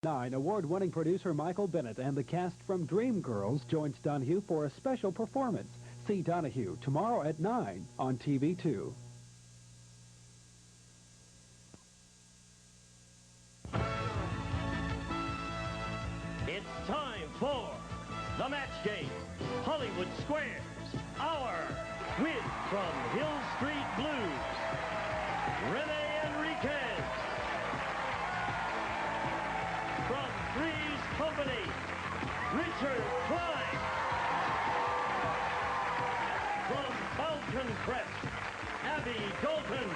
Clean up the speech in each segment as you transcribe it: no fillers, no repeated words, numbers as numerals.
9, award-winning producer Michael Bennett and the cast from Dreamgirls joins Donahue for a special performance. See Donahue tomorrow at 9 on TV2. It's time for the match game. Hollywood Squares, our win from Hill Street Blues. Rene Enriquez. From Three's Company, Richard Klein. From Falcon Crest, Abby Dalton.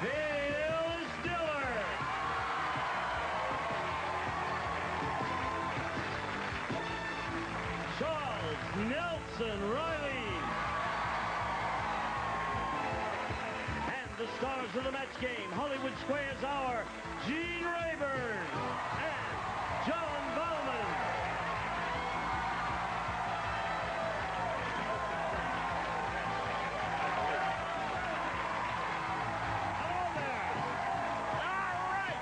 Bill Stiller. Charles Nelson Riley. And the stars of the match game, Hollywood Squares Hour, Gene Rayburn and John Bowman. Hello there. All right.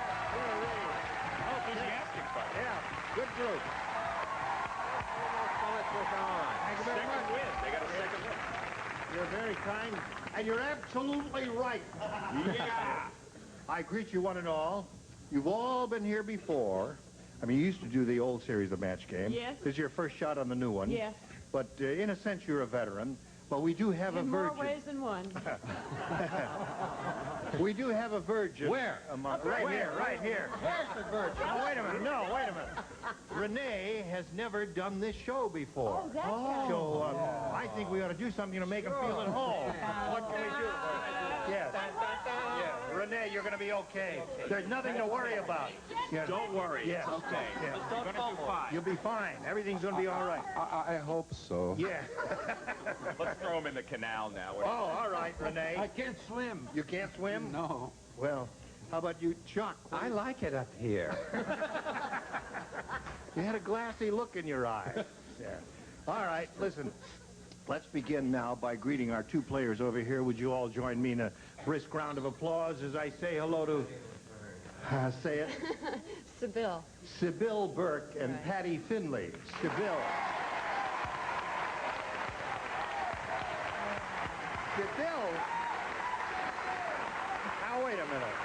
Enthusiastic fight. Yeah, good group. Thank you very much. Second win. They got a second win. You're very kind, and you're absolutely right. Yeah. I greet you one and all. You've all been here before. I mean, you used to do the old series of Match Game. Yes. This is your first shot on the new one. Yes. But in a sense, you're a veteran. But we do have a In virgin. more ways than one. We do have a virgin. Where? Right here, right here. Where's the virgin? Now, wait a minute. No, wait a minute. Renee has never done this show before. Oh, that guy. So I think we ought to do something to make him feel at home. What can we do? Yes. Yes. Renee, you're going to be okay. There's nothing to worry about. Yes. Don't worry. Yes. It's okay. Yes. We're going to do fine. You'll be fine. Everything's going to be all right. I hope so. Yeah. Let's throw him in the canal now. Oh, all right, Renee. I can't swim. You can't swim? No. Well, how about you, Chuck? I like it up here. You had a glassy look in your eye. Yeah. All right, listen. Let's begin now by greeting our two players over here. Would you all join me in a brisk round of applause as I say hello to, say it, Sibyl. Sybil Burke and Right. Patty Finley. Sybil. Sybil? Now, wait a minute.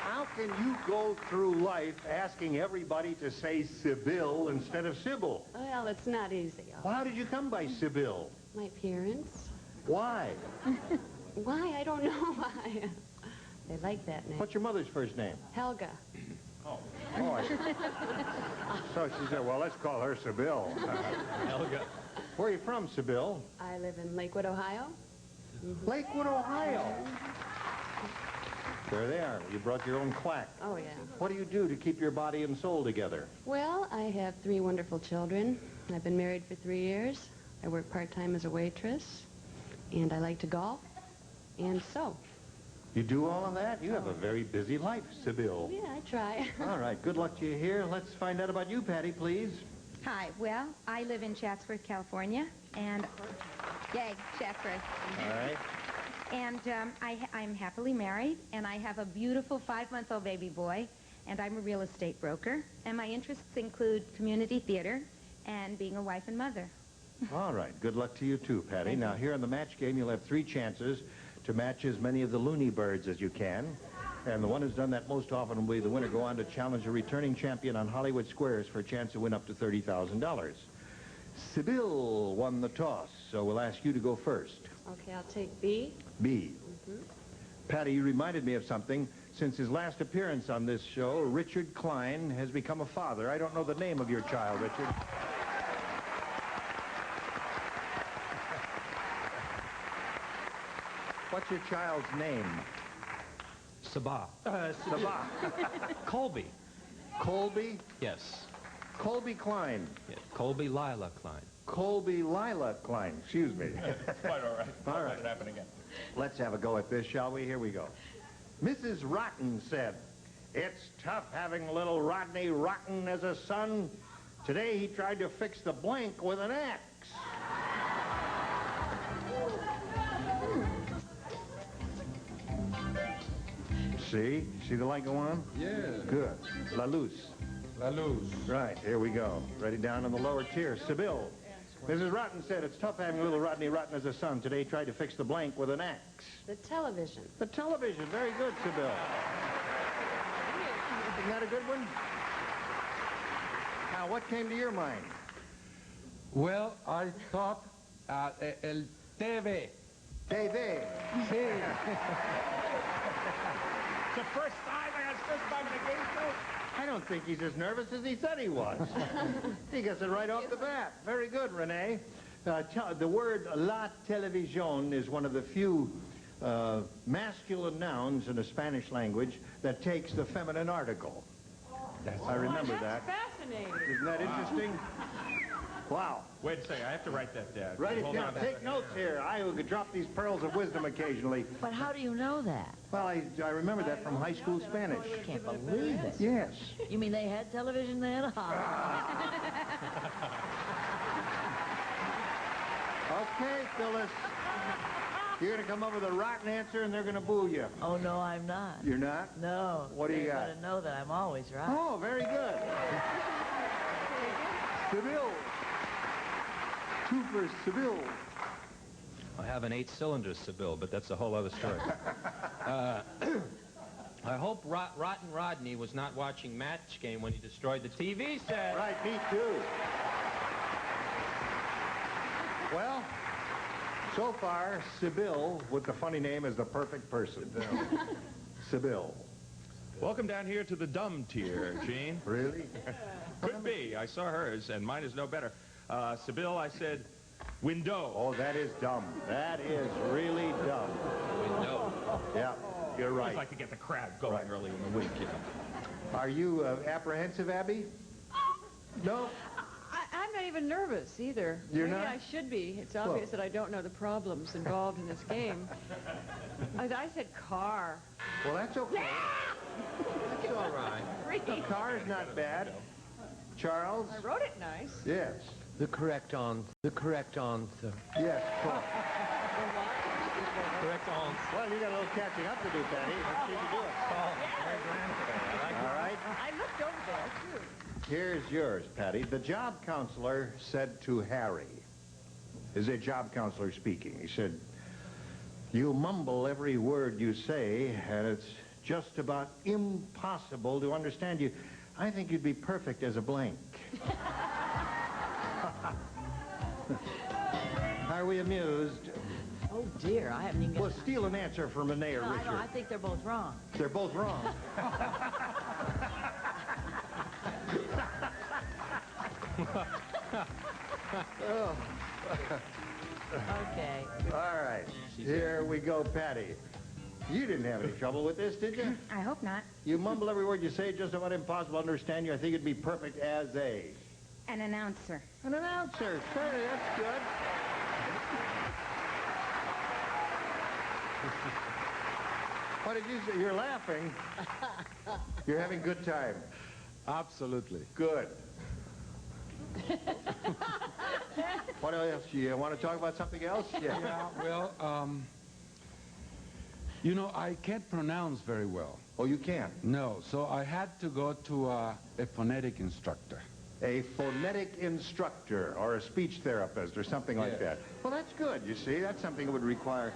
How can you go through life asking everybody to say Sybil instead of Sybil? Well, it's not easy. Well, how did you come by Sybil? My parents. Why? Why? I don't know why. They like that name. What's your mother's first name? Helga. Oh, so she said, well, let's call her Sybil. Helga. Where are you from, Sybil? I live in Lakewood, Ohio. Lakewood, Ohio. There they are. You brought your own quack. Oh, yeah. What do you do to keep your body and soul together? Well, I have 3 wonderful children. I've been married for 3 years. I work part-time as a waitress. And I like to golf. And sew. You do all of that? You have a very busy life, Sybil. Yeah, I try. All right, good luck to you here. Let's find out about you, Patty, please. Hi, well, I live in Chatsworth, California, and, yay, Chatsworth. All right. And I'm happily married, and I have a beautiful 5-month-old baby boy, and I'm a real estate broker, and my interests include community theater and being a wife and mother. All right, good luck to you too, Patty. Now, here in the match game, you'll have 3 chances to match as many of the Looney Birds as you can. And the one who's done that most often will be the winner. Go on to challenge a returning champion on Hollywood Squares for a chance to win up to $30,000. Sybil won the toss, so we'll ask you to go first. Okay, I'll take B. B. Patty, you reminded me of something. Since his last appearance on this show, Richard Klein has become a father. I don't know the name of your child, Richard. What's your child's name? Sabah. Sabah. Colby. Colby? Yes. Colby Klein. Yeah. Colby Lila Klein. Colby Lila Klein. Excuse me. Quite all right. All right. Let it happen again. Let's have a go at this, shall we? Here we go. Mrs. Rotten said, "It's tough having little Rodney Rotten as a son. Today he tried to fix the blank with an axe." See? See the light go on? Yeah. Good. La Luz. La Luz. Right, here we go. Ready down in the lower tier. Sibyl. Mrs. Rotten said, it's tough having little Rodney Rotten as a son. Today tried to fix the blank with an axe. The television. The television. Very good, Sibyl. Isn't that a good one? Now, what came to your mind? Well, I thought el TV. TV. Sí. It's the first time I got first time in the game show. I don't think he's as nervous as he said he was. He gets it right off the bat. Very good, Renee. The word la televisión is one of the few masculine nouns in the Spanish language that takes the feminine article. I remember that. Fascinating. Isn't that interesting? Wow. Wait a second, I have to write that down. Write it Hold down. on. Take notes here. I could drop these pearls of wisdom occasionally. But how do you know that? Well, I remember that from high school Spanish. Can't believe it. Yes. You mean they had television then? Okay, Phyllis. You're going to come up with a rotten answer and they're going to boo you. Oh, no, I'm not. You're not? No. What do you got? gotta know that I'm always right. Oh, very good. Seville. Two for Seville. I have an 8-cylinder Seville, but that's a whole other story. I hope Rotten Rodney was not watching Match Game when he destroyed the TV set. Right, me too. Well, so far, Sibyl, with the funny name, is the perfect person. Sibyl. Welcome down here to the dumb tier, Gene. Really? Could be. I saw hers, and mine is no better. Sibyl, I said, window. Oh, that is dumb. That is really dumb. Window. Yeah, you're I right. always like to get the crowd going Right. early in the week, you know. Are you apprehensive, Abby? No? I'm not even nervous either. You're Maybe not? I should be. It's obvious that I don't know the problems involved in this game. I said car. Well, that's okay. It's all right. The car is not bad. Charles? I wrote it nice. Yes. The correct answer. Yes, Paul. Correct on. Well, you got a little catching up to do, Patty. Let's see if you do it. All right. I looked over there, too. Here's yours, Patty. The job counselor said to Harry, is a job counselor speaking. He said, you mumble every word you say, and it's just about impossible to understand you. I think you'd be perfect as a blank. Are we amused? Oh, dear, I haven't even Well, got... steal an answer from Renee or No, I Richard. know, I think they're both wrong. They're both wrong. Oh. Okay. All right. Here we go, Patty. You didn't have any trouble with this, did you? I hope not. You mumble every word you say, just about impossible to understand you. I think it'd be perfect as An announcer. an announcer. Certainly, that's good. What did you say? You're laughing. You're having a good time. Absolutely. Good. What else? You want to talk about something else? Yeah. Yeah, well, you know, I can't pronounce very well. Oh, you can't. No, so I had to go to a phonetic instructor. A phonetic instructor or a speech therapist or something like Yes. that. Well, that's good. You see, that's something that would require...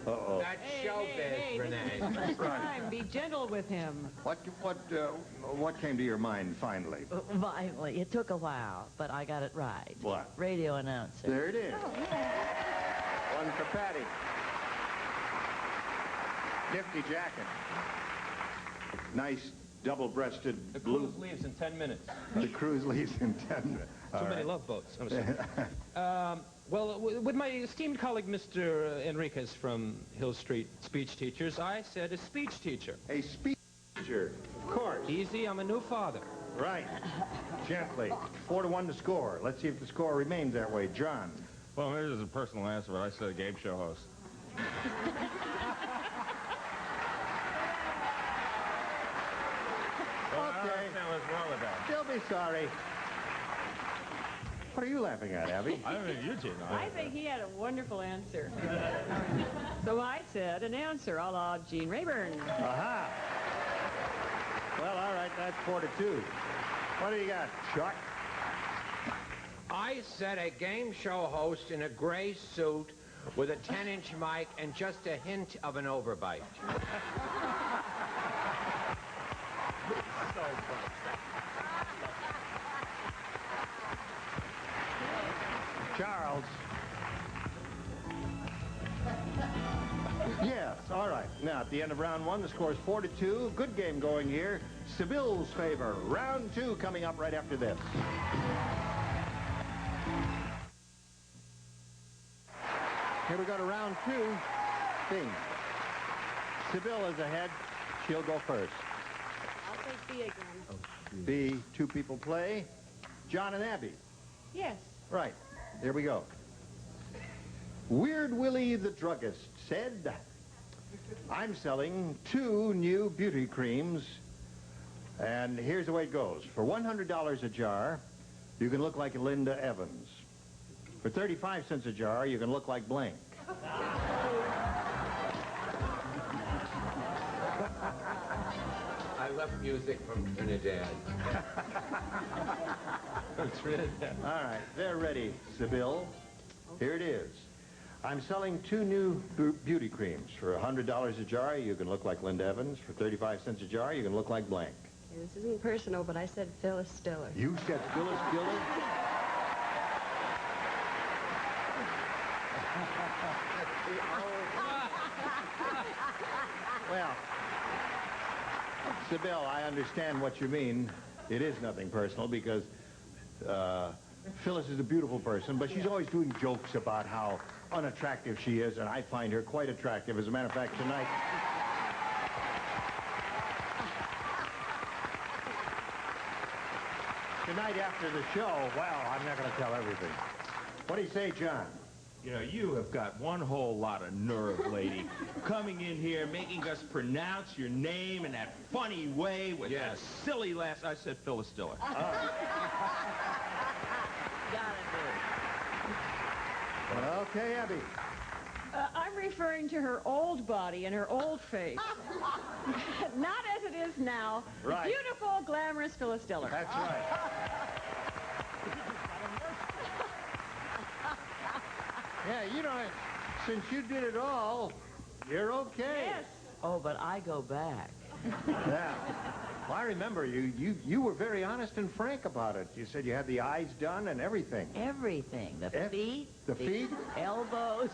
Uh-oh. That's Hey, this is the first time. Be gentle with him. What came to your mind finally? Finally, it took a while, but I got it right. What? Radio announcer. There it is. One for Patty. Nifty jacket. Nice double-breasted The blue. cruise leaves in 10 minutes. The cruise leaves in 10 minutes. Too many love boats. I'm sorry. Well, with my esteemed colleague, Mr. Enriquez from Hill Street Speech Teachers, I said a speech teacher. A speech teacher, of course. Easy, I'm a new father. Right. Gently. 4-1 to score. Let's see if the score remains that way. John. Well, maybe this is a personal answer, but I said a game show host. Well, I don't Okay. understand what's wrong with that. They'll be sorry. What are you laughing at, Abby? I don't know, Eugene. I think he had a wonderful answer. So I said an answer a la Gene Rayburn. Aha. Well, all right, that's 4-2. What do you got, Chuck? I said a game show host in a gray suit with a 10-inch mic and just a hint of an overbite. Charles. Yes, all right. Now, at the end of round one, the score is 4-2. Good game going here. Seville's favor. Round two coming up right after this. Here we go to round two. Bing. Seville is ahead. She'll go first. I'll take B again. B, two people play. John and Abby. Yes. Right. Here we go. Weird Willie the druggist said, I'm selling 2 new beauty creams, and here's the way it goes. For $100 a jar, you can look like Linda Evans. For 35 cents a jar, you can look like blank. I love music from Trinidad. All right, they're ready, Seville. Here it is. I'm selling 2 new beauty creams. For $100 a jar, you can look like Linda Evans. For 35 cents a jar, you can look like blank. Okay, this isn't personal, but I said Phyllis Diller. You said Phyllis Diller? Well, Seville, I understand what you mean. It is nothing personal because Phyllis is a beautiful person, but she's always doing jokes about how unattractive she is, and I find her quite attractive. As a matter of fact, tonight... Tonight after the show, well, I'm not going to tell everything. What do you say, John? You know, you have got one whole lot of nerve, lady. Coming in here, making us pronounce your name in that funny way with that silly last... I said Phyllis Diller. Okay, Abby. I'm referring to her old body and her old face. Not as it is now. Right. Beautiful, glamorous Phyllis Diller. That's right. Yeah, you know, since you did it all, you're okay. Yes. Oh, but I go back. Yeah. Well, I remember you were very honest and frank about it. You said you had the eyes done and everything. Everything. The feet. The feet? Elbows.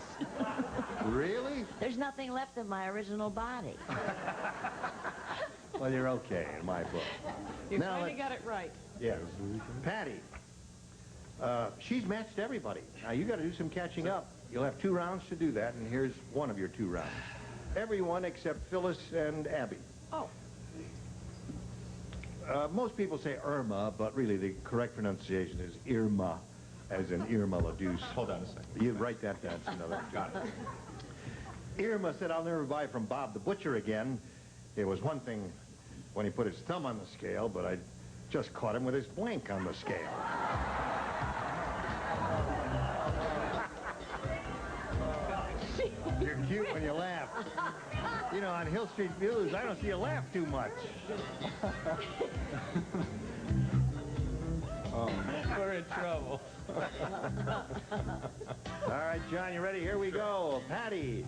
Really? There's nothing left of my original body. Well, you're okay in my book. You Now finally got it right. Yes. Patty. She's matched everybody. Now, you got to do some catching up. You'll have 2 rounds to do that, and here's one of your 2 rounds. Everyone except Phyllis and Abby. Oh. Most people say Irma, but really the correct pronunciation is Irma, as in Irma la Douce. Hold on a second. You write that down. Got it. Irma said, I'll never buy from Bob the Butcher again. It was one thing when he put his thumb on the scale, but I just caught him with his blank on the scale. You're cute when you laugh. You know, on Hill Street News, I don't see you laugh too much. Oh, we're in trouble. All right, John, you ready? Here we go. Patty.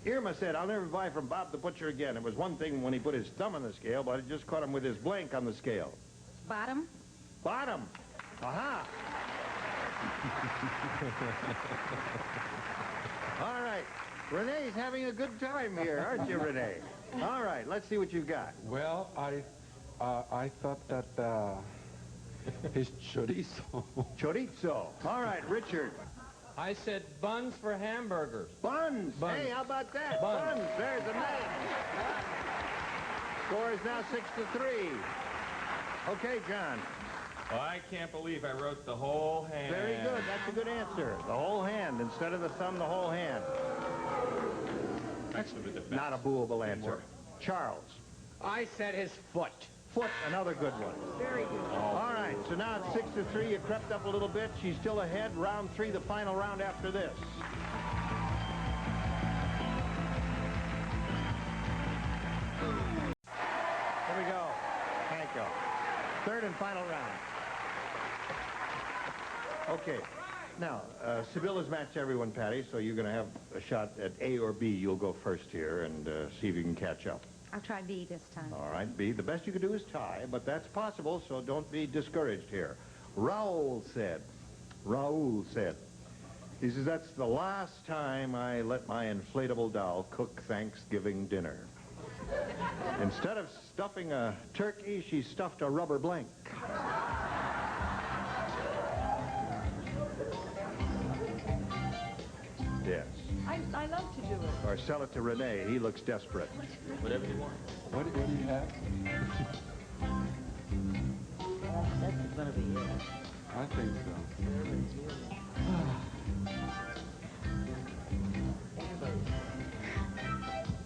Irma said, I'll never buy from Bob the Butcher again. It was one thing when he put his thumb on the scale, but I just caught him with his blank on the scale. Bottom. Bottom. Aha. All right. Renee's having a good time here, aren't you, Renee? All right, let's see what you've got. Well, I thought that his chorizo. Chorizo. All right, Richard. I said buns for hamburgers. Buns. Hey, how about that? Buns. There's a match. Score is now 6-3. Okay, John. Well, I can't believe I wrote the whole hand. Very good. That's a good answer. The whole hand. Instead of the thumb, the whole hand. Actually, with the best. Not a booable answer. Charles. I said his foot. foot, another good one. Very good. All right, so now it's 6-3. You crept up a little bit. She's still ahead. Round 3, the final round after this. Here we go. Thank you. Third and final round. Okay. Now, Sybil has matched everyone, Patty, so you're going to have a shot at A or B. You'll go first here and see if you can catch up. I'll try B this time. All right, B. The best you can do is tie, but that's possible, so don't be discouraged here. Raul said, he says, that's the last time I let my inflatable doll cook Thanksgiving dinner. Instead of stuffing a turkey, she stuffed a rubber blank. Yes. I love to do it. Or sell it to Rene. He looks desperate. Whatever you want. What do you have? That's going to be it. I think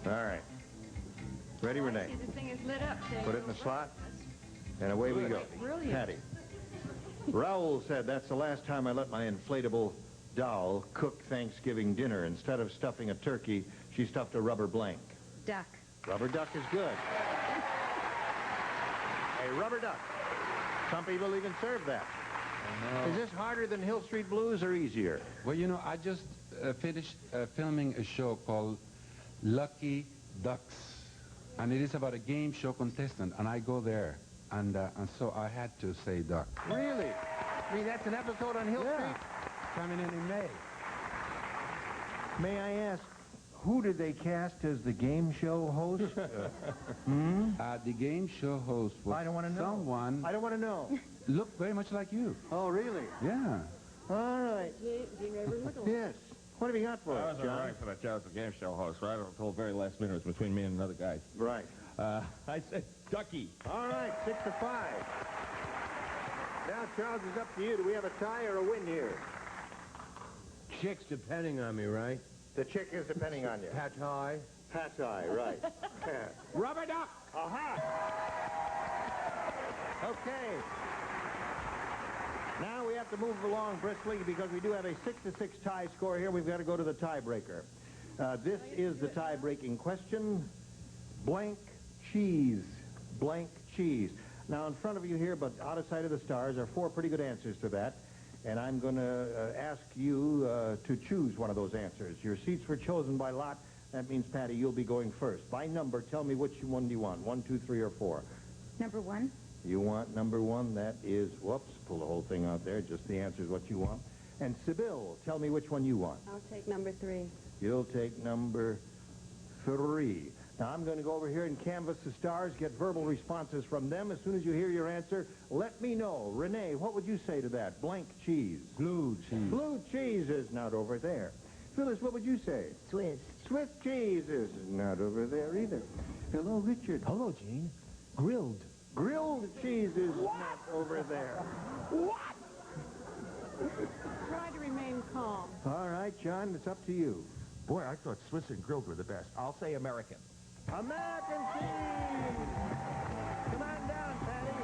so. All right. Ready, Renee? See, the thing is lit up. Say, Put it in the slot, and away we go. Brilliant. Patty. Raul said, that's the last time I let my inflatable doll cook Thanksgiving dinner. Instead of stuffing a turkey, she stuffed a rubber blank. Duck. Rubber duck is good. A rubber duck. Some people even serve that. Is this harder than Hill Street Blues or easier? Well, you know, I just finished filming a show called Lucky Ducks. And it is about a game show contestant, and I go there. And so I had to say duck. Really? I mean, that's an episode on Hill Street? Coming in May. May I ask, who did they cast as the game show host? The game show host was I don't want to know. someone I don't want to know. looked very much like you. Oh, really? Yeah. All right. Yes. What have you got for I us, wasn't John? right for that job as a game show host, right? Until the very last minute. It was between me and another guy. Right. I said Ducky. All right, 6-5. Now, Charles, it's up to you. Do we have a tie or a win here? Chick's depending on me, right? The chick is depending on you. Pat high. Pat tie, right. Rubber duck. Aha! Okay. Now we have to move along briskly because we do have a 6-6 tie score here. We've got to go to the tiebreaker. This is the tie-breaking question. Blank cheese. Blank cheese. Now, in front of you here, but out of sight of the stars, are 4 pretty good answers to that. And I'm going to ask you to choose one of those answers. Your seats were chosen by lot. That means, Patty, you'll be going first. By number, tell me which one do you want, 1, 2, 3, or 4? Number 1. You want number 1. That is, whoops, pull the whole thing out there. Just the answer is what you want. And Sybil, tell me which one you want. I'll take number 3. You'll take number 3. Now, I'm going to go over here and canvass the stars, get verbal responses from them. As soon as you hear your answer, let me know. Renee, what would you say to that? Blank cheese. Blue cheese. Blue cheese is not over there. Phyllis, what would you say? Swiss. Swiss cheese is not over there either. Hello, Richard. Hello, Gene. Grilled. Grilled cheese is not over there. Try to remain calm. All right, John, it's up to you. Boy, I thought Swiss and grilled were the best. I'll say American. American cheese! Come on down, Patty.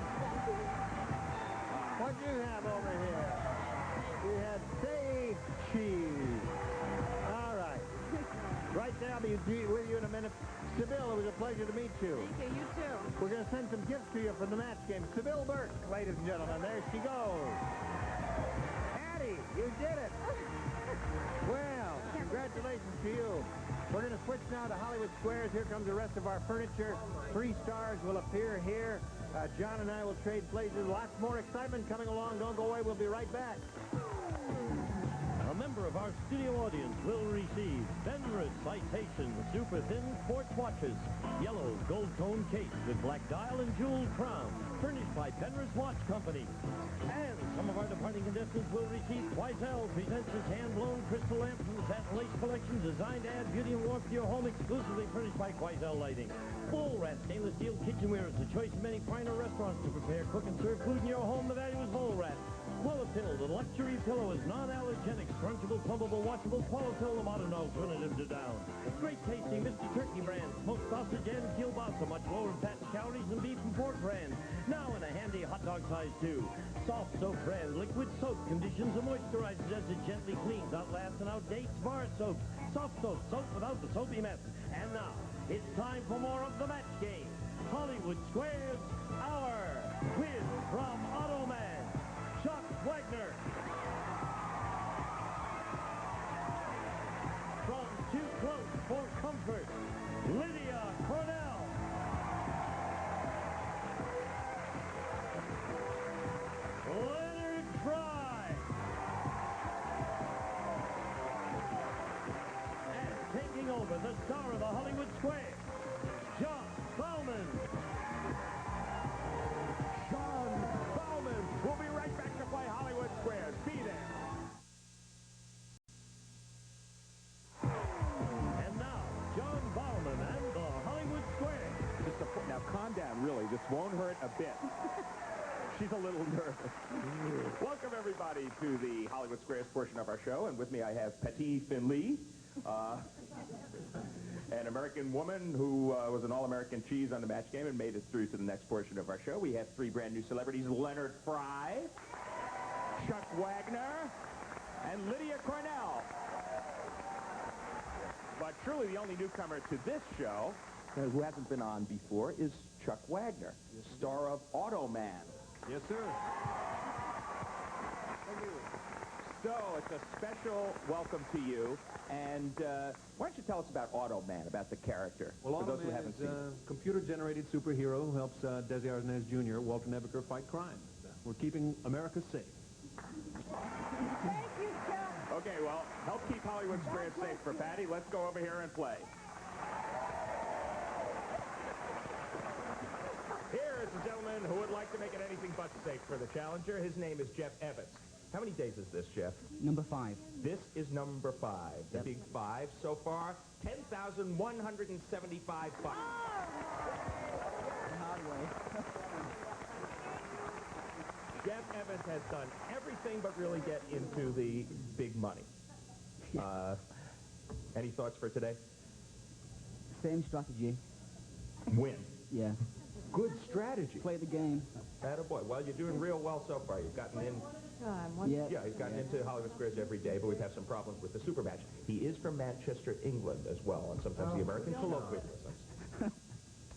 What'd you have over here? We had sage cheese. All right. Right there, I'll be with you in a minute. Sybil, it was a pleasure to meet you. Thank you, you too. We're going to send some gifts to you from the match game. Sybil Burke, ladies and gentlemen. There she goes. Patty, you did it. Well, congratulations to you. We're going to switch now to Hollywood Squares. Here comes the rest of our furniture. 3 stars will appear here. John and I will trade places. Lots more excitement coming along. Don't go away. We'll be right back. A member of our studio audience will receive Fenris Citation Super Thin Sports Watches. Yellow gold tone case with black dial and jeweled crown. Furnished by Fenris Watch Company. And some of our departing contestants will receive Quoizel presents its hand-blown crystal lamp from the satin lace collection designed to add beauty and warmth to your home, exclusively furnished by Quoizel Lighting. Bull Rat stainless steel kitchenware is the choice of many finer restaurants to prepare, cook, and serve food in your home. The value is Bull Rat. Qualipill, the luxury pillow, is non-allergenic, crunchable, plumbable, washable. Qualipill, the modern alternative to down. Great tasting Mr. Turkey brand, smoked sausage and kielbasa, much lower in fat and calories than beef and pork brands. Now in a handy hot dog size too. Soft soap brand, liquid soap, conditions and moisturizes as it gently cleans, outlasts and outdates bar soap. Soft soap, soap without the soapy mess. And now, it's time for more of the match game. Hollywood Squares Hour. Quiz from Automan, Chuck Wagner. From Too Close for Comfort, Lydia Cornell. Leonard Fry. And taking over, the star of the Hollywood Square, John Bauman. John Bauman. We'll be right back to play Hollywood Squares. Be there. And now, John Bauman and the Hollywood Square. Now, calm down, really. This won't hurt a bit. She's a little nervous. Welcome, everybody, to the Hollywood Squares portion of our show. And with me, I have Patty Finley, an American woman who was an All-American cheese on the match game and made it through to the next portion of our show. We have three brand new celebrities, Leonard Fry, Chuck Wagner, and Lydia Cornell. But truly the only newcomer to this show, who hasn't been on before, is Chuck Wagner, star of Automan. Yes, sir. So it's a special welcome to you. And why don't you tell us about Automan, about the character, well, for those who Automan haven't is seen a computer-generated superhero who helps Desi Arnaz Jr., Walter Nebuchar, fight crime. We're keeping America safe. Thank you, Chuck. Okay, well, help keep Hollywood Squares safe for Patty. Let's go over here and play. Here is a gentleman who would like to make it anything but safe for the challenger. His name is Jeff Evans. How many days is this, Jeff? Number 5. This is number 5. The big 5 so far, $10,175. Jeff Evans has done everything but really get into the big money. Any thoughts for today? Same strategy. Win. Yeah. Good strategy. Play the game. Attaboy. Well, you're doing real well so far. You've gotten in. Yeah, he's gotten into Hollywood Squares every day, but we've had some problems with the super match. He is from Manchester, England, as well, and sometimes the American colloquialisms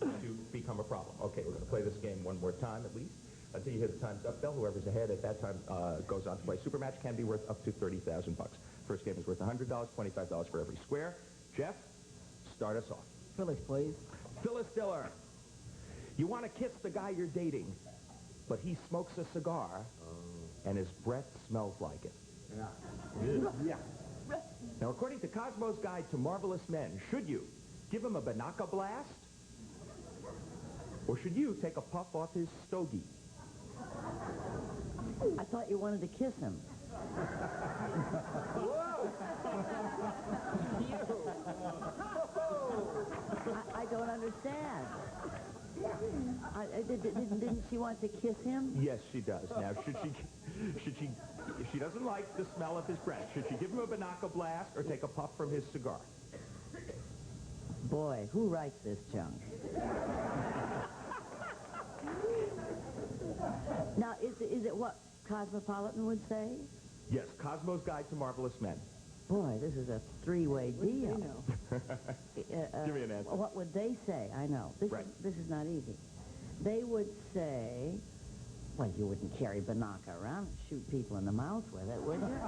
to become a problem. Okay, we're going to play this game one more time, at least, until you hear the time's up bell. Whoever's ahead at that time goes on to play. Super match can be worth up to $30,000. First game is worth $100, $25 for every square. Jeff, start us off. Phyllis, please. Phyllis Diller. You want to kiss the guy you're dating, but he smokes a cigar, and his breath smells like it. Yeah. Now, according to Cosmo's Guide to Marvelous Men, should you give him a Banaka blast, or should you take a puff off his stogie? I thought you wanted to kiss him. I don't understand. Didn't she want to kiss him? Yes, she does. Now, if she doesn't like the smell of his breath, should she give him a Banaka blast or take a puff from his cigar? Boy, who writes this junk? Now, is it what Cosmopolitan would say? Yes, Cosmo's Guide to Marvelous Men. Boy, this is a three-way deal. Give me an answer. What would they say? I know. This is not easy. They would say, well, you wouldn't carry Banaka around and shoot people in the mouth with it, would you?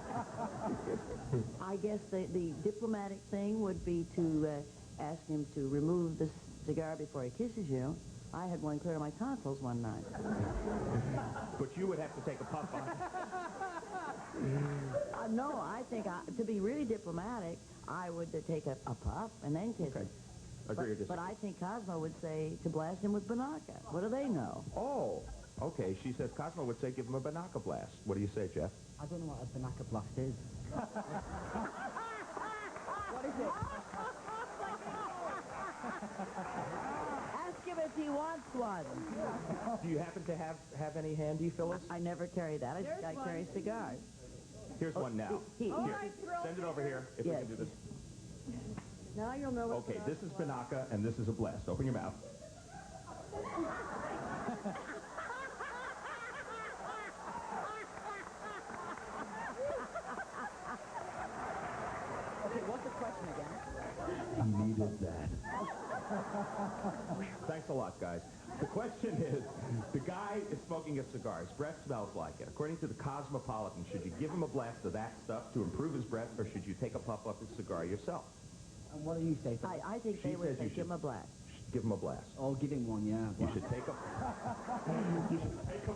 I guess the diplomatic thing would be to ask him to remove the cigar before he kisses you. I had one clear to my tonsils one night. But you would have to take a puff on it. No, I think to be really diplomatic, I would take a puff and then kiss him. Agree or disagree? But I think Cosmo would say to blast him with Banaka. What do they know? Oh, okay. She says Cosmo would say give him a Banaka blast. What do you say, Jeff? I don't know what a Banaka blast is. What is it? Ask him if if he wants one. Do you happen to have any handy, Phyllis? I never carry that. I carry cigars. Here's one now. He- Here, send it over here if we can do this. Now you'll know what. Okay, this is Banaka and this is a blast. Open your mouth. Okay, what's the question again? He needed that. Thanks a lot, guys. The question is, the guy is smoking a cigar. His breath smells like it. According to the Cosmopolitan, should you give him a blast of that stuff to improve his breath, or should you take a puff of his cigar yourself? And what do you say? I think they would say give him a blast. Give him a blast. Oh, give him one, yeah. You should take a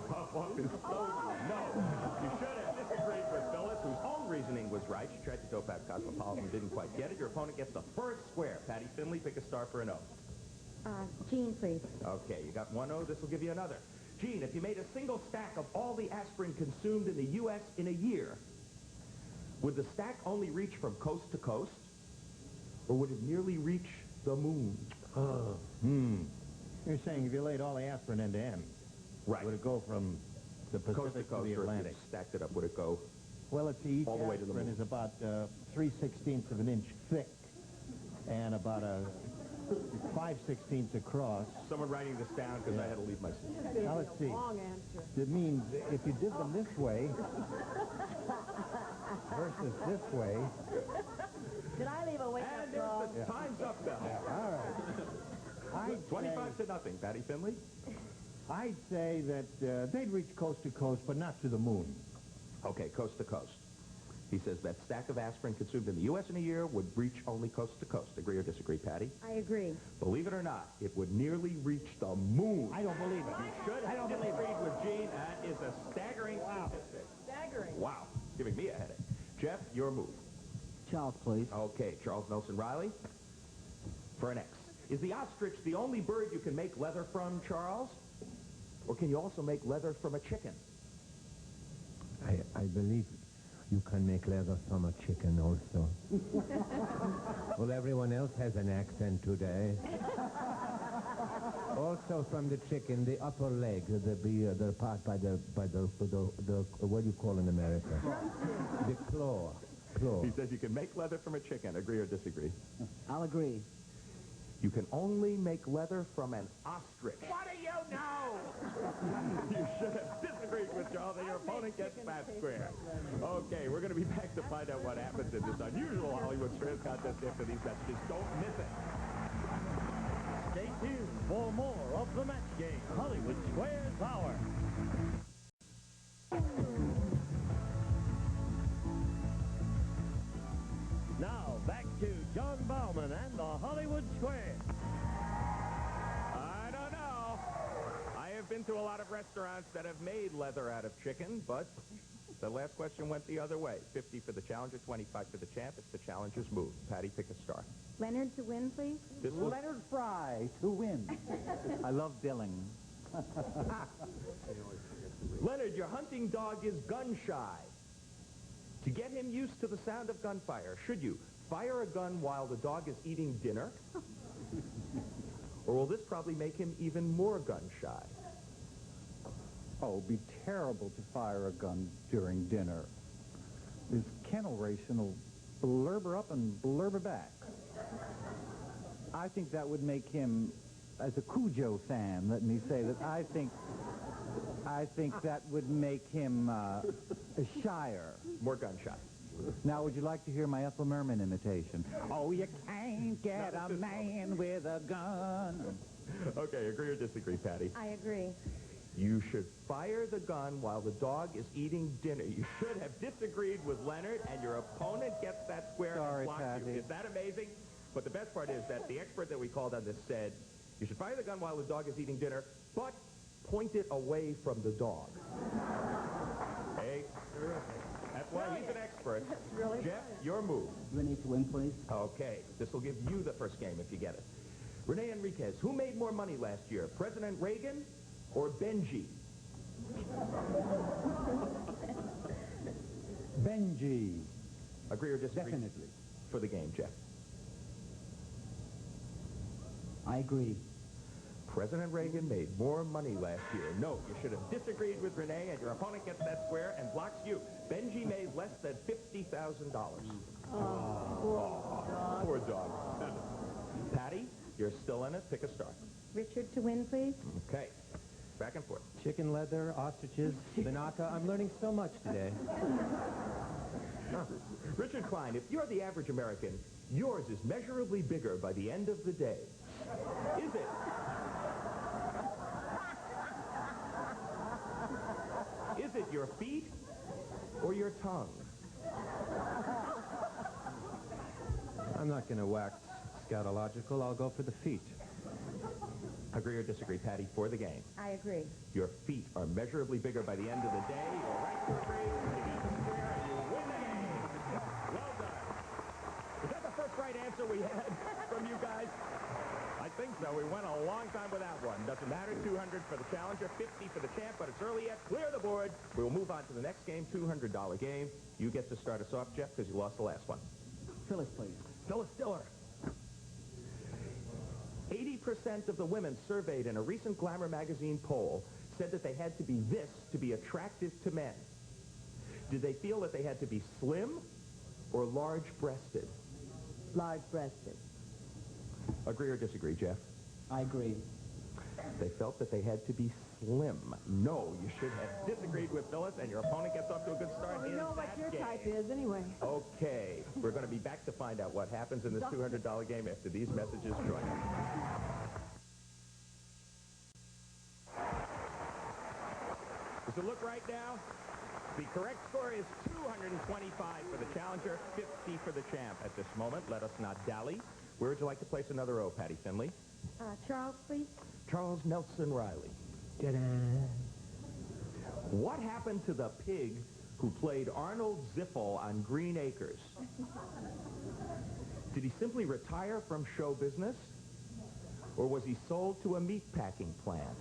puff off his smoke. No, you should have disagreed with Phyllis, whose own reasoning was right. She tried to dope out Cosmopolitan, didn't quite get it. Your opponent gets the first square. Patty Finley, pick a star for an O. Jean, please. Okay, you got one O. This will give you another. Gene, if you made a single stack of all the aspirin consumed in the U.S. in a year, would the stack only reach from coast to coast, or would it nearly reach the moon? You're saying if you laid all the aspirin end to end, right? Would it go from the Coast to Pacific coast, to the or if Atlantic? you stacked it up, would it go? Well, it's each all the way to the aspirin moon? is about 3/16 of an inch thick and about a 5/16 across. Someone writing this down because I had to leave my seat. Now let's see. Long answer. It means if you did them this way versus this way. Did I leave a wake-up And there's call? the time's up bell. All right. 25 to nothing. Patty Finley? I'd say that they'd reach coast to coast, but not to the moon. Okay, coast to coast. He says that stack of aspirin consumed in the U.S. in a year would reach only coast to coast. Agree or disagree, Patty? I agree. Believe it or not, it would nearly reach the moon. I don't believe it. You should have disagreed with Gene. That is a staggering statistic. Staggering. Wow. Giving me a headache. Jeff, your move. Charles, please. Okay, Charles Nelson Riley. For an X. Is the ostrich the only bird you can make leather from, Charles? Or can you also make leather from a chicken? I believe you can make leather from a chicken also. Well, everyone else has an accent today. Also from the chicken, the upper leg, the part by the what do you call in America? The claw. He says you can make leather from a chicken. Agree or disagree? I'll agree. You can only make leather from an ostrich. What do you know? You should have disagreed with Charles, and your opponent gets fat square. Okay, we're going to be back to find out what happens in this unusual Hollywood Squares contest after these messages. Don't miss it. Stay tuned for more of the match game, Hollywood Squares Hour. Now, back to John Bauman and the Hollywood Square. I don't know. I have been to a lot of restaurants that have made leather out of chicken, but the last question went the other way. 50 for the challenger, 25 for the champ. It's the challenger's move. Patty, pick a star. Leonard to win, please. This was Leonard Fry to win. I love Dilling. Leonard, your hunting dog is gun shy. To get him used to the sound of gunfire, should you fire a gun while the dog is eating dinner? Or will this probably make him even more gun shy? Oh, it'd be terrible to fire a gun during dinner. His kennel racing will blurber up and blurber back. I think that would make him, as a Cujo fan, let me say that I think that would make him shyer. More gun shy. Now, would you like to hear my Ethel Merman imitation? Oh, you can't get a man with a gun. Okay, agree or disagree, Patty? I agree. You should fire the gun while the dog is eating dinner. You should have disagreed with Leonard, and your opponent gets that square Sorry, and blocks you. Patty. Is that amazing? But the best part is that the expert that we called on this said, you should fire the gun while the dog is eating dinner, but point it away from the dog. Hey, that's why he's an expert. really Jeff, your move. Renee to win, please. Okay, this will give you the first game if you get it. Rene Enriquez, who made more money last year, President Reagan or Benji? Benji. Agree or disagree? Definitely. For the game, Jeff. I agree. President Reagan made more money last year. No, you should have disagreed with Renee, and your opponent gets that square and blocks you. Benji made less than $50,000. Poor dog. Patty, you're still in it. Pick a star. Richard to win, please. Okay. Back and forth. Chicken leather, ostriches, Banaka. I'm learning so much today. Richard Klein, if you're the average American, yours is measurably bigger by the end of the day. Is it? Is it your feet or your tongue? I'm not going to wax scatological. I'll go for the feet. Agree or disagree, Patty, for the game? I agree. Your feet are measurably bigger by the end of the day. You're right to agree. You beat the square and you win the game. Well done. Is that the first right answer we had from you guys? I think so. We went a long time without one. Doesn't matter. 200 for the challenger, 50 for the champ, but it's early yet. Clear the board. We'll move on to the next game, $200 game. You get to start us off, Jeff, because you lost the last one. Phyllis, please. Phyllis Diller. 80% of the women surveyed in a recent Glamour magazine poll said that they had to be this to be attractive to men. Did they feel that they had to be slim or large-breasted? Large-breasted. Agree or disagree, Jeff? I agree. They felt that they had to be slim. No, you should have disagreed with Phyllis, and your opponent gets off to a good start. We know what your type is anyway. Okay, we're going to be back to find out what happens in this $200 game after these messages join us. Does it look right now? The correct score is 225 for the challenger, 50 for the champ at this moment. Let us not dally. Where would you like to place another O, Patty Finley? Charles, please. Charles Nelson Riley. Ta-da! What happened to the pig who played Arnold Ziffel on Green Acres? Did he simply retire from show business? Or was he sold to a meatpacking plant?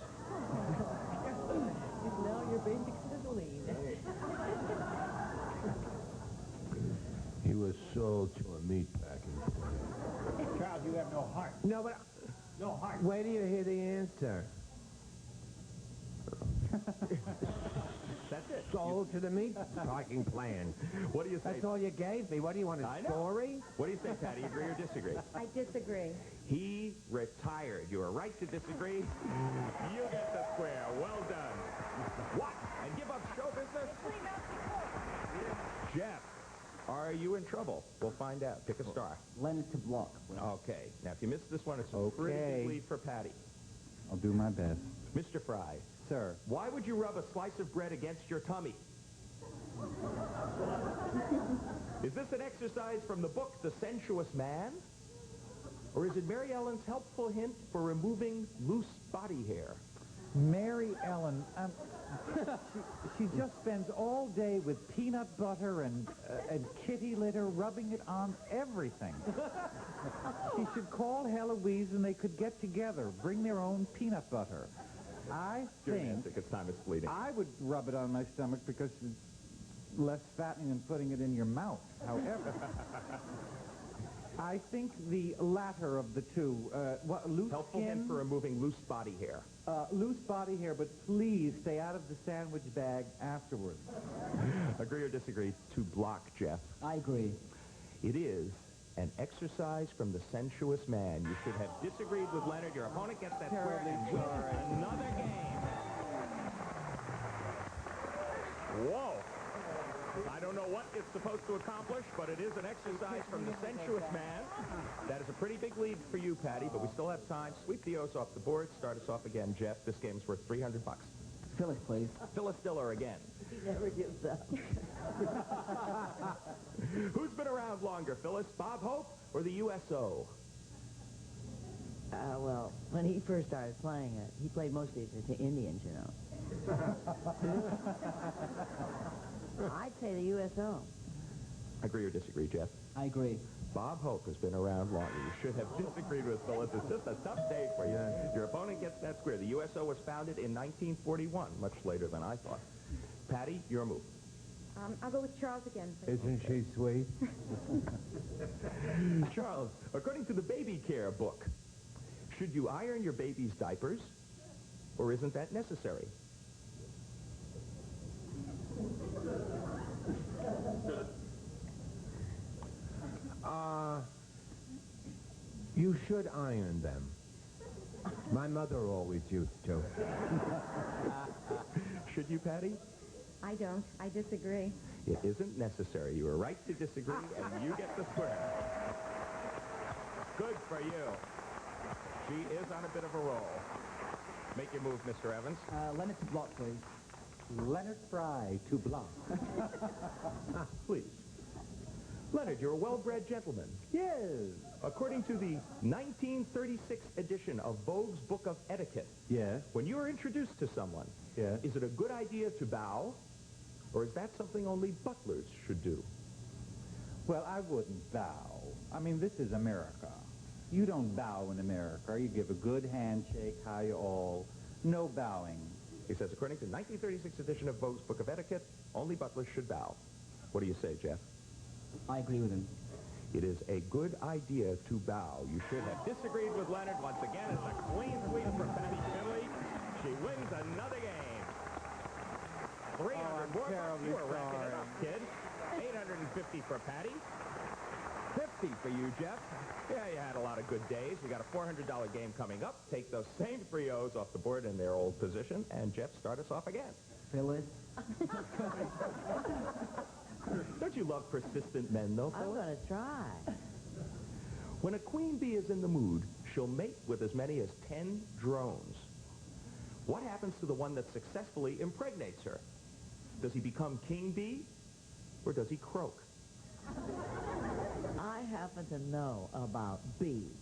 Now your basic sizzling. He was sold to a meatpacking plant. Charles, you have no heart. No, but... No heart. Wait till you hear the answer. That's it. Sold to the meat packing plant. What do you say? That's all you gave me. What do you want, a story? What do you say, Patty? Agree or disagree? I disagree. He retired. You are right to disagree. You get the square. Well done. What? And give up show business? Jeff, are you in trouble? We'll find out. Pick a star. Leonard to block. Okay. Now, if you miss this one, it's a pretty big lead for Patty. I'll do my best. Mr. Fry. Sir. Why would you rub a slice of bread against your tummy? Is this an exercise from the book The Sensuous Man? Or is it Mary Ellen's helpful hint for removing loose body hair? Mary Ellen, she just spends all day with peanut butter and kitty litter, rubbing it on everything. She should call Heloise and they could get together, bring their own peanut butter. I think it's time is fleeting. I would rub it on my stomach because it's less fattening than putting it in your mouth. However, I think the latter of the two, loose helpful skin, hint for removing loose body hair. Loose body hair, but please stay out of the sandwich bag afterwards. Agree or disagree to block, Jeff? I agree. It is an exercise from The Sensuous Man. You should have disagreed with Leonard. Your opponent gets that square and wins another game. Whoa. I don't know what it's supposed to accomplish, but it is an exercise from The Sensuous Man. That is a pretty big lead for you, Patty, but we still have time. Sweep the O's off the board. Start us off again, Jeff. This game's worth $300. Phyllis, please. Phyllis Diller again. He never gives up. Who's been around longer, Phyllis? Bob Hope or the USO? Well, when he first started playing it, he played mostly to Indians, you know. I'd say the USO. Agree or disagree, Jeff? I agree. Bob Hope has been around longer. You should have disagreed with Phyllis. It's just a tough day for you. Your opponent gets that square. The USO was founded in 1941, much later than I thought. Patty, your move. I'll go with Charles again, please. Isn't she Charles, according to the baby care book, Should you iron your baby's diapers, or isn't that necessary? You should iron them. My mother always used to. Should you, Patty? I don't. I disagree. It isn't necessary. You are right to disagree, and you get the square. Good for you. She is on a bit of a roll. Make your move, Mr. Evans. Leonard to block, please. Leonard Fry to block. Please. Leonard, you're a well-bred gentleman. Yes. According to the 1936 edition of Vogue's Book of Etiquette, Yes. when you are introduced to someone, Yes. is it a good idea to bow, or is that something only butlers should do? Well, I wouldn't bow. I mean, this is America. You don't bow in America. You give a good handshake, hi you all. No bowing. He says, according to the 1936 edition of Vogue's Book of Etiquette, only butlers should bow. What do you say, Jeff? I agree with him. It is a good idea to bow. You should have disagreed with Leonard. Once again, it's a clean sweep for Patty Finley. She wins another game. 300 more bucks. You were racking it up, kid. 850 for Patty. 50 for you, Jeff. Yeah, you had a lot of good days. You got a $400 game coming up. Take those same 3 O's off the board in their old position, and Jeff, start us off again. Phyllis. Don't you love persistent men, though, I'm Phyllis? going to try. When a queen bee is in the mood, she'll mate with as many as 10 drones. What happens to the one that successfully impregnates her? Does he become king bee, or does he croak? I happen to know about bees.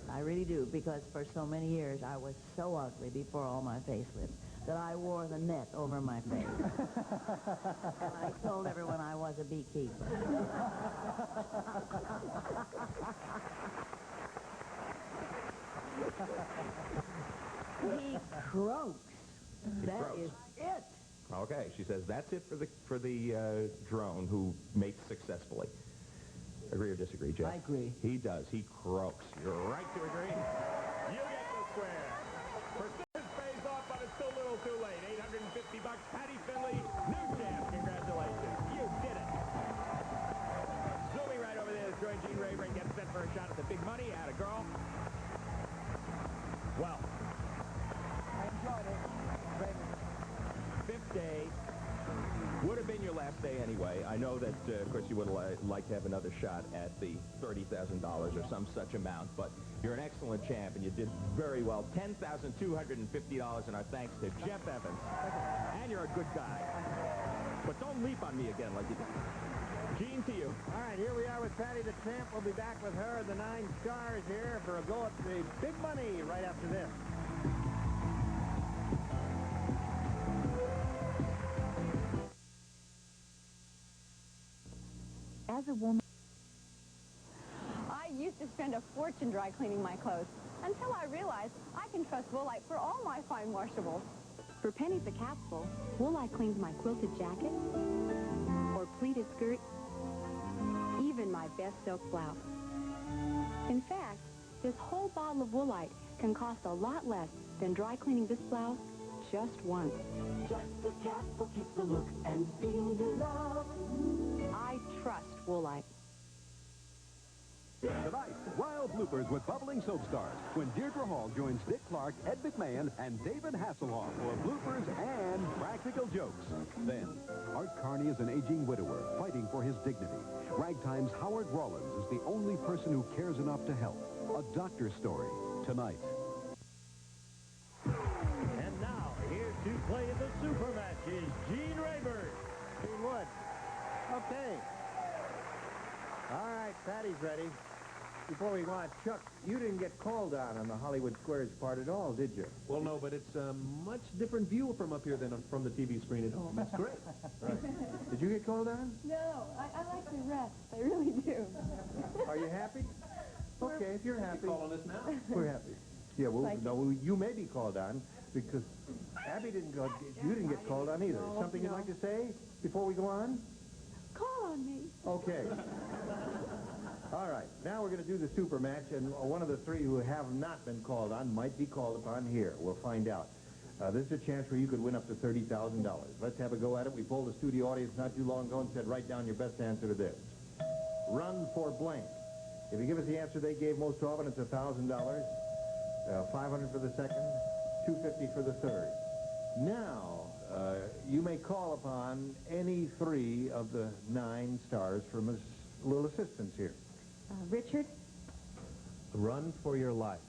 I really do, because for so many years I was so ugly before all my facelifts that I wore the net over my face. And I told everyone I was a beekeeper. He croaks. That croaks. is it. Okay, she says that's it for the drone who mates successfully. Agree or disagree, Jeff? I agree. He does. He croaks. You're right to agree. You get the square. Persistence pays off, but it's still a little too late. 850 bucks. Patty Finley, new champ. Congratulations. You did it. Zooming right over there is Joy Jean Rayburn. Gets set for a shot at the big money. Atta girl. Well, I enjoyed it. fifth day would have been your last day anyway. I know that, of course, you would like to have another shot at the $30,000 or some such amount, but you're an excellent champ, and you did very well. $10,250, and our thanks to Jeff Evans. And you're a good guy. But don't leap on me again like you did. Gene, to you. All right, here we are with Patty the Champ. We'll be back with her and the 9 stars here for a go at the big money right after this. As a woman, I used to spend a fortune dry cleaning my clothes until I realized I can trust Woolite for all my fine washables. For pennies a capsule, Woolite cleans my quilted jacket or pleated skirt, even my best silk blouse. In fact, this whole bottle of Woolite can cost a lot less than dry cleaning this blouse just once. Just a capsule keeps the look and feel the love. I trust Woolite. Tonight, wild bloopers with bubbling soap stars when Deirdre Hall joins Dick Clark, Ed McMahon, and David Hasselhoff for bloopers and practical jokes. Then, Art Carney is an aging widower fighting for his dignity. Ragtime's Howard Rollins is the only person who cares enough to help. A doctor's story, tonight. And now, here to play in the super match is Gene Rayburn. Gene Wood. Okay. All right, Patty's ready. Before we go on, Chuck, you didn't get called on the Hollywood Squares part at all, did you? Well, no, but it's a much different view from up here than from the TV screen at home. It's great. Right. Did you get called on? No, I like to rest. I really do. Are you happy? Okay, if you're happy. Call on us now. We're happy. Yeah, well, Thank no, you may be called on because Abby didn't go. You didn't get called on either. No, Something you'd no. like to say before we go on? Call on me. Okay. All right, now we're going to do the super match, and one of the three who have not been called on might be called upon here. We'll find out. This is a chance where you could win up to $30,000. Let's have a go at it. We polled the studio audience not too long ago and said, write down your best answer to this. Run for blank. If you give us the answer they gave most often, it's $1,000. $500 for the second, $250 for the third. Now, you may call upon any three of the 9 stars from a little assistance here. Richard? Run for your life.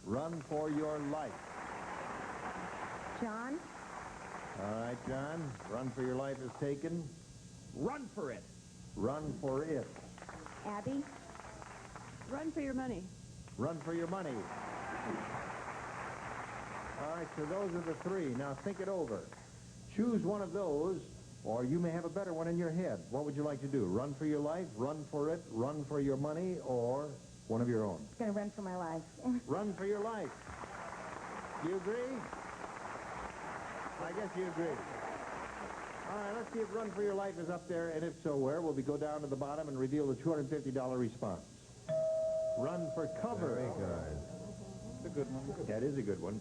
Run for your life. John? All right, John. Run for your life is taken. Run for it. Run for it. Abby? Run for your money. Run for your money. All right, so those are the three. Now think it over. Choose one of those, or you may have a better one in your head. What would you like to do? Run for your life, run for it, run for your money, or one of your own? I'm going to run for my life. Run for your life. You agree? I guess you agree. All right, let's see if Run for Your Life is up there, and if so, where? Will we go down to the bottom and reveal the $250 response? Run for cover. Very good. It's a good one. That is a good one.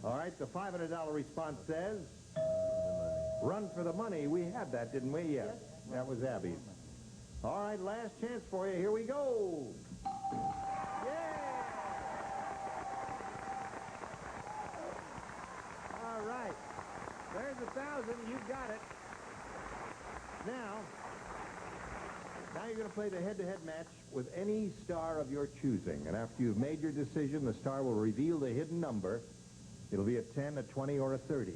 All right, the $500 response says, run for the money. We had that, didn't we? Yes. That was Abby's. All right, last chance for you. Here we go. All right. There's 1,000. You got it. Now you're going to play the head-to-head match with any star of your choosing. And after you've made your decision, the star will reveal the hidden number. It'll be a 10, a 20, or a 30.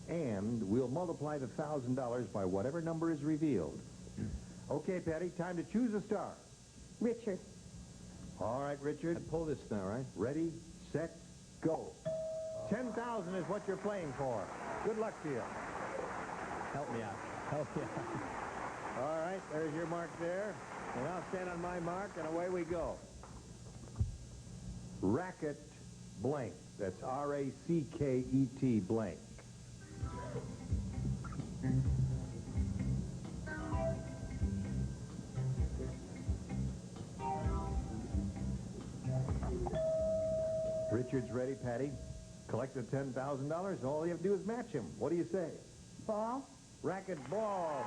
And we'll multiply the $1,000 by whatever number is revealed. Okay, Patty, time to choose a star. Richard. All right, Richard. And pull this now, right? Ready, set, go. 10,000 is what you're playing for. Good luck to you. Help me out. Help me out. All right, there's your mark there. And I'll stand on my mark, and away we go. Racket blank. That's R-A-C-K-E-T blank. Richard's ready, Patty. Collect the $10,000. All you have to do is match him. What do you say? Ball. Racket ball.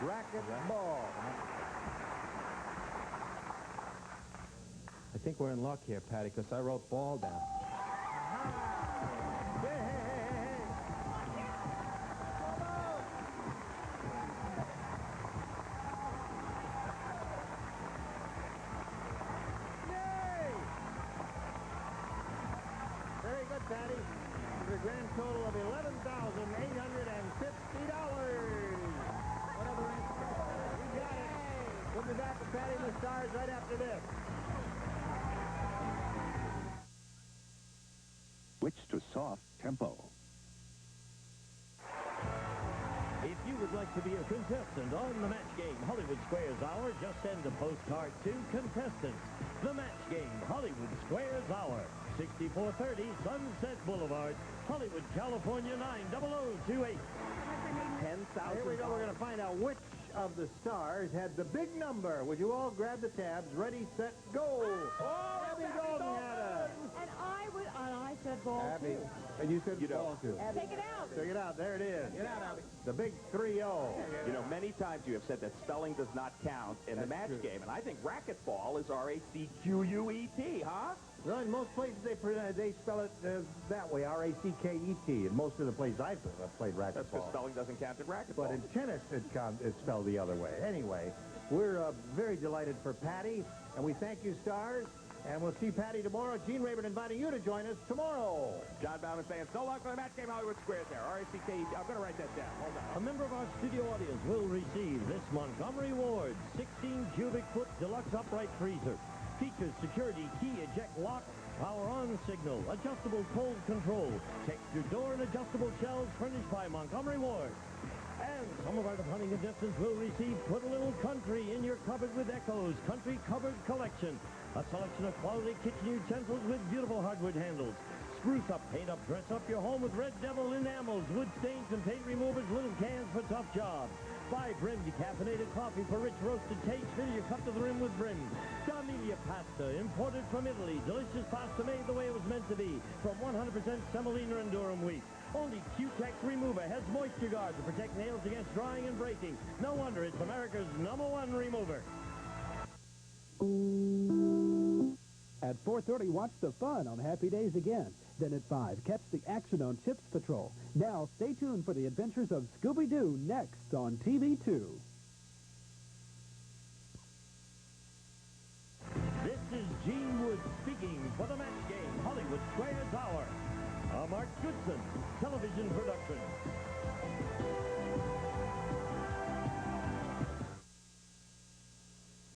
Racket ball. I think we're in luck here, Patty, because I wrote ball down. Very good, Patty. The grand total of $11,850. Whatever it is. You got it. We'll be back with Patty and the Stars right after this. Switch to soft tempo. If you would like to be a contestant on the Match Game Hollywood Squares Hour, just send a postcard to Contestants. The Match Game Hollywood Squares Hour, 6430 Sunset Boulevard, Hollywood, California, 90028. 10,000. Here we go. We're going to find out which of the stars had the big number. Would you all grab the tabs? Ready, set, go. Oh, Abby Dalton had it. And I said ball, Abby. too. And you said ball, too. Take it out. Take it out. There it is. Get out, Abby. The big 3-0. You know, many times you have said that spelling does not count in the match game, and I think racquetball is R-A-C-Q-U-E-T, huh? Well, in most places they spell it that way, R-A-C-K-E-T. In most of the places I've played racquetball. That's because spelling doesn't count in racquetball. But in tennis, it's spelled the other way. Anyway, we're very delighted for Patty, and we thank you, Stars. And we'll see Patty tomorrow. Gene Rayburn inviting you to join us tomorrow. John Bauman saying, so long for the Match Game Hollywood Squares there. R-A-C-K-E-T. I'm going to write that down. Hold on. A member of our studio audience will receive this Montgomery Ward 16 cubic foot deluxe upright freezer. Features security key eject lock, power on signal, adjustable cold control, textured door and adjustable shelves furnished by Montgomery Ward. And some of our departing contestants will receive Put a Little Country in Your Cupboard with Echoes Country Cupboard Collection. A selection of quality kitchen utensils with beautiful hardwood handles. Spruce up, paint up, dress up your home with Red Devil enamels, wood stains and paint removers, little cans for tough jobs. Buy Brim decaffeinated coffee for rich roasted taste. Fill your cup to the rim with Brim. D'Amelia pasta, imported from Italy. Delicious pasta made the way it was meant to be. From 100% semolina and durum wheat. Only Q-Tex Remover has moisture guard to protect nails against drying and breaking. No wonder it's America's #1 remover. At 4:30, watch the fun on Happy Days again. Then at 5, catch the action on Chips Patrol. Now, stay tuned for the adventures of Scooby-Doo next on TV2. This is Gene Wood speaking for the match game, Hollywood Squares Hour. A Mark Goodson television production.